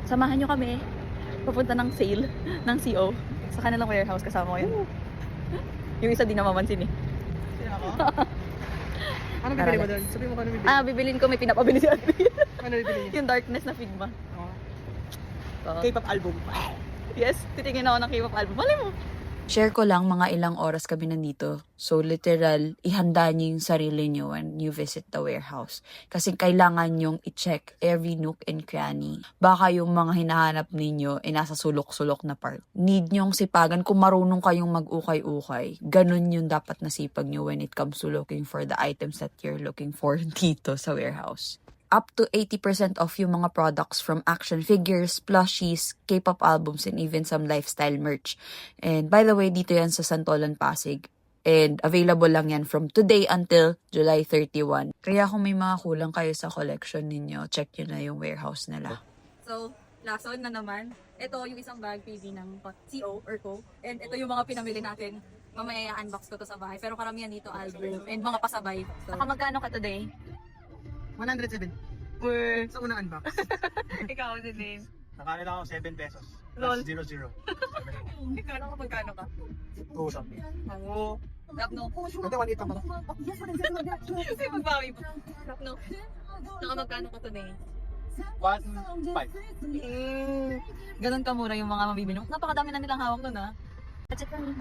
Samahan nyo kami. Papunta ng sale ng CO. Sa kanilang warehouse. Kasama ko yun. Yung isa di na mamansin eh. Sino ako? Ano bibili mo doon? Sabi mo kung ano bibili. Bibilin ko. May pinapabili si Adri. Ano bibili niya? Yung darkness na Figma. Oh. So, K-pop album. yes, titingin ako ng K-pop album. Mali mo. Share ko lang mga ilang oras kami nandito. So literal, ihanda niyo yung sarili niyo when you visit the warehouse. Kasi kailangan nyong i-check every nook and cranny. Baka yung mga hinahanap ninyo ay nasa sulok-sulok na part. Need nyong sipagan kung marunong kayong mag-ukay-ukay. Ganun yung dapat nasipag nyo when it comes to looking for the items that you're looking for dito sa warehouse. Up to 80% off yung mga products from action figures, plushies, K-pop albums, and even some lifestyle merch. And by the way, dito yan sa Santolan, Pasig. And available lang yan from today until July 31. Kaya kung may mga kulang kayo sa collection ninyo, check nyo na yung warehouse nila. So, last one na naman. Ito yung isang bag PV ng CO or Co. And ito yung mga pinamili natin. Mamaya i-unbox ko to sa bahay. Pero karamihan dito album and mga pasabay. So, magkano ka today? 107. Sa unang unbox. Ikaw din din. Nakano ako 7 pesos. Lol. Plus 0-0. Ikaw magkano ka? 2 something. Oo. Tapno. Ito, 1.8 pa ba? Ay, magbawi mo. Tapno. Magkano ka today? 1.5. Ganun kamura yung mga mabibili. Napakadami na nilang hawak doon ah. Check lang yung